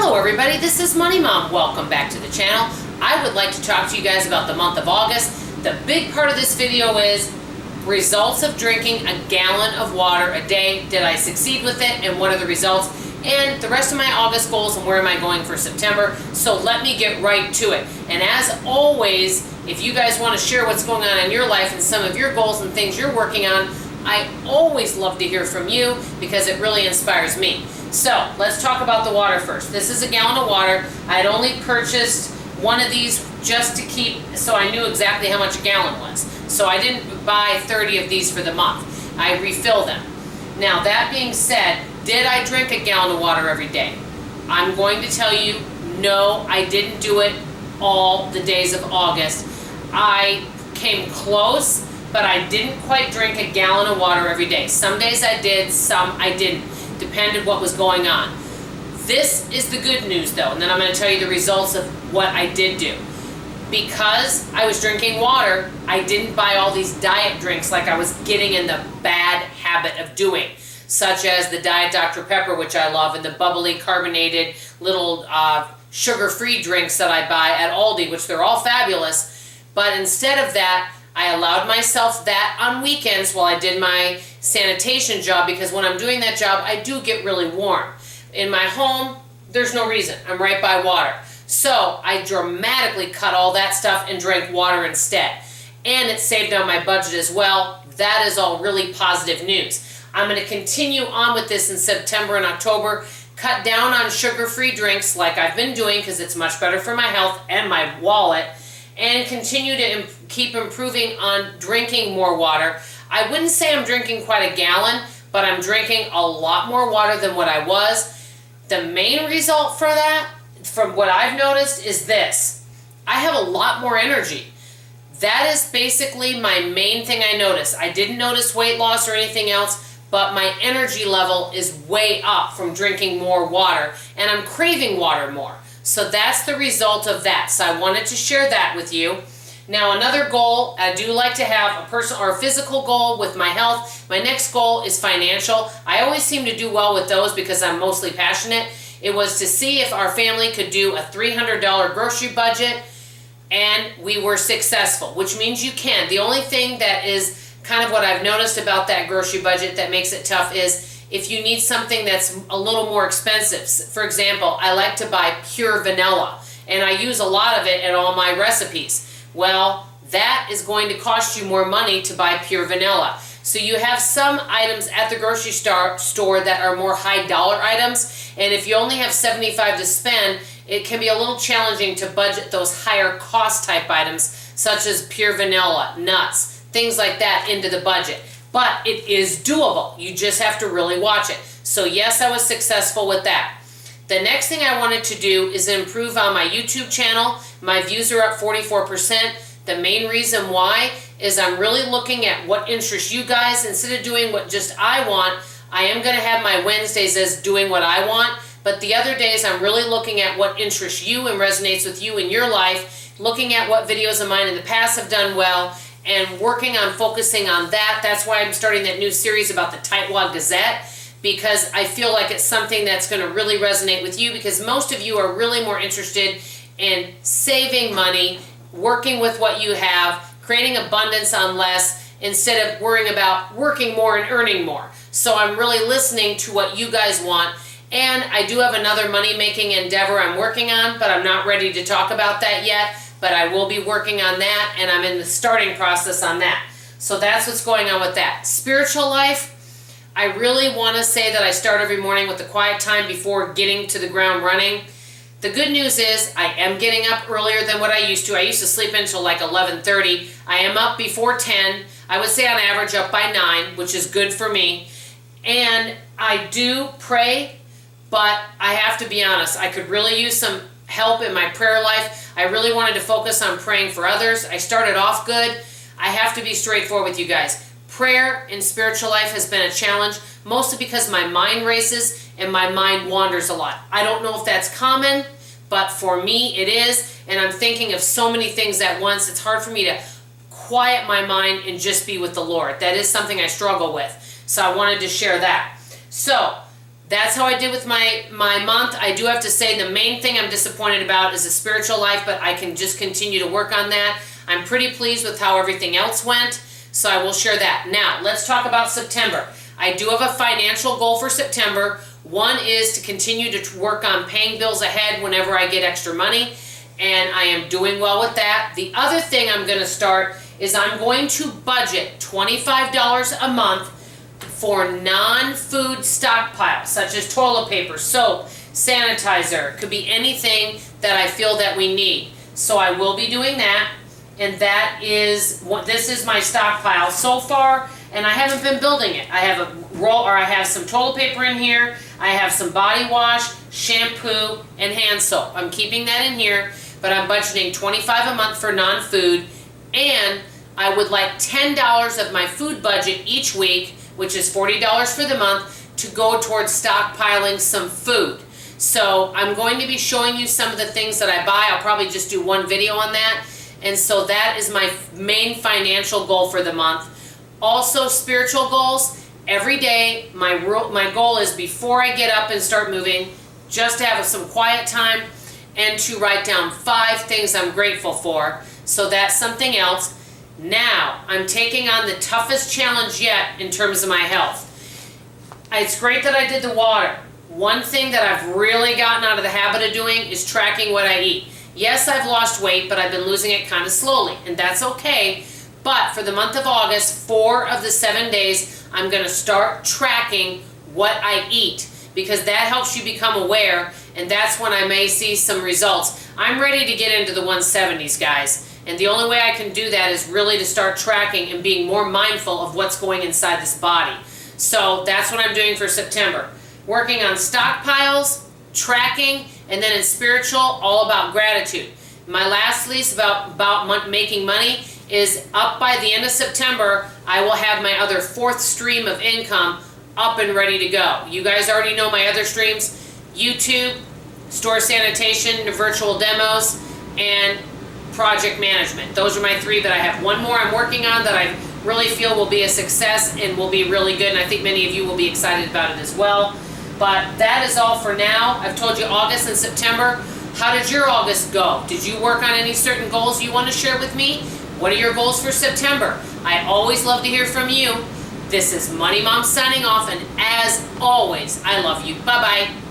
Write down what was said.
Hello everybody, this is Money Mom. Welcome back to the channel. I would like to talk to you guys about the month of August. The big part of this video is results of drinking a gallon of water a day. Did I succeed with it and what are the results? And the rest of my August goals and where am I going for September. So let me get right to it. And as always, if you guys want to share what's going on in your life and some of your goals and things you're working on, I always love to hear from you because it really inspires me. So let's talk about the water first. This is a gallon of water. I had only purchased one of these just to keep, so I knew exactly how much a gallon was. So I didn't buy 30 of these for the month. I refill them. Now that being said, did I drink a gallon of water every day? I'm going to tell you, no, I didn't do it all the days of August. I came close, but I didn't quite drink a gallon of water every day. Some days I did, some I didn't. Depended what was going on. This is the good news though, and then I'm going to tell you the results of what I did do. Because I was drinking water, I didn't buy all these diet drinks like I was getting in the bad habit of doing, such as the Diet Dr. Pepper, which I love, and the bubbly carbonated little sugar-free drinks that I buy at Aldi, which they're all fabulous. But instead of that, I allowed myself that on weekends while I did my sanitation job, because when I'm doing that job, I do get really warm. In my home, there's no reason. I'm right by water. So I dramatically cut all that stuff and drank water instead. And it saved on my budget as well. That is all really positive news. I'm going to continue on with this in September and October. Cut down on sugar-free drinks like I've been doing because it's much better for my health and my wallet. And continue to keep improving on drinking more water. I wouldn't say I'm drinking quite a gallon, but I'm drinking a lot more water than what I was. The main result for that, from what I've noticed, is this. I have a lot more energy. That is basically my main thing I noticed. I didn't notice weight loss or anything else, but my energy level is way up from drinking more water, and I'm craving water more. So that's the result of that. So I wanted to share that with you. Now another goal, I do like to have a personal or a physical goal with my health. My next goal is financial. I always seem to do well with those because I'm mostly passionate. It was to see if our family could do a $300 grocery budget, and we were successful, which means you can. The only thing that is kind of what I've noticed about that grocery budget that makes it tough is if you need something that's a little more expensive. For example, I like to buy pure vanilla, and I use a lot of it in all my recipes. Well, that is going to cost you more money to buy pure vanilla. So you have some items at the grocery store that are more high dollar items, and if you only have $75 to spend, it can be a little challenging to budget those higher cost type items, such as pure vanilla, nuts, things like that into the budget. But it is doable. You just have to really watch it. So yes, I was successful with that. The next thing I wanted to do is improve on my YouTube channel. My views are up 44%. The main reason why is I'm really looking at what interests you guys. Instead of doing what just I want, I am going to have my Wednesdays as doing what I want. But the other days I'm really looking at what interests you and resonates with you in your life, looking at what videos of mine in the past have done well, and working on focusing on that. That's why I'm starting that new series about the Tightwad Gazette, because I feel like it's something that's going to really resonate with you, because most of you are really more interested in saving money, working with what you have, creating abundance on less, instead of worrying about working more and earning more. So I'm really listening to what you guys want. And I do have another money-making endeavor I'm working on, but I'm not ready to talk about that yet. But I will be working on that, and I'm in the starting process on that. So that's what's going on with that. Spiritual life, I really want to say that I start every morning with the quiet time before getting to the ground running. The good news is I am getting up earlier than what I used to. I used to sleep until like 11:30. I am up before 10. I would say on average up by 9, which is good for me. And I do pray, but I have to be honest. I could really use some help in my prayer life. I really wanted to focus on praying for others. I started off good. I have to be straightforward with you guys. Prayer in spiritual life has been a challenge, mostly because my mind races and my mind wanders a lot. I don't know if that's common, but for me it is, and I'm thinking of so many things at once. It's hard for me to quiet my mind and just be with the Lord. That is something I struggle with. So I wanted to share that. So that's how I did with my month. I do have to say the main thing I'm disappointed about is the spiritual life, but I can just continue to work on that. I'm pretty pleased with how everything else went, so I will share that. Now, let's talk about September. I do have a financial goal for September. One is to continue to work on paying bills ahead whenever I get extra money, and I am doing well with that. The other thing I'm going to start is I'm going to budget $25 a month for non-food stockpiles, such as toilet paper, soap, sanitizer. Could be anything that I feel that we need. So I will be doing that, and that is what this is my stockpile so far, and I haven't been building it. I have a roll, or I have some toilet paper in here. I have some body wash, shampoo, and hand soap. I'm keeping that in here, but I'm budgeting $25 a month for non-food, and I would like $10 of my food budget each week, which is $40 for the month, to go towards stockpiling some food. So I'm going to be showing you some of the things that I buy. I'll probably just do one video on that. And so that is my main financial goal for the month. Also, spiritual goals. Every day, my goal is before I get up and start moving, just to have some quiet time and to write down 5 things I'm grateful for. So that's something else. Now, I'm taking on the toughest challenge yet in terms of my health. It's great that I did the water. One thing that I've really gotten out of the habit of doing is tracking what I eat. Yes, I've lost weight, but I've been losing it kind of slowly, and that's okay. But for the month of August, 4 of the 7 days, I'm going to start tracking what I eat, because that helps you become aware, and that's when I may see some results. I'm ready to get into the 170s, guys. And the only way I can do that is really to start tracking and being more mindful of what's going inside this body. So that's what I'm doing for September. Working on stockpiles, tracking, and then in spiritual, all about gratitude. My last list about making money is up by the end of September. I will have my other 4th stream of income up and ready to go. You guys already know my other streams: YouTube, store sanitation, virtual demos, and project management. Those are my 3 that I have. One more I'm working on that I really feel will be a success and will be really good, and I think many of you will be excited about it as well. But that is all for now. I've told you August and September. How did your August go? Did you work on any certain goals you want to share with me? What are your goals for September? I always love to hear from you. This is Money Mom signing off, and as always, I love you. Bye-bye.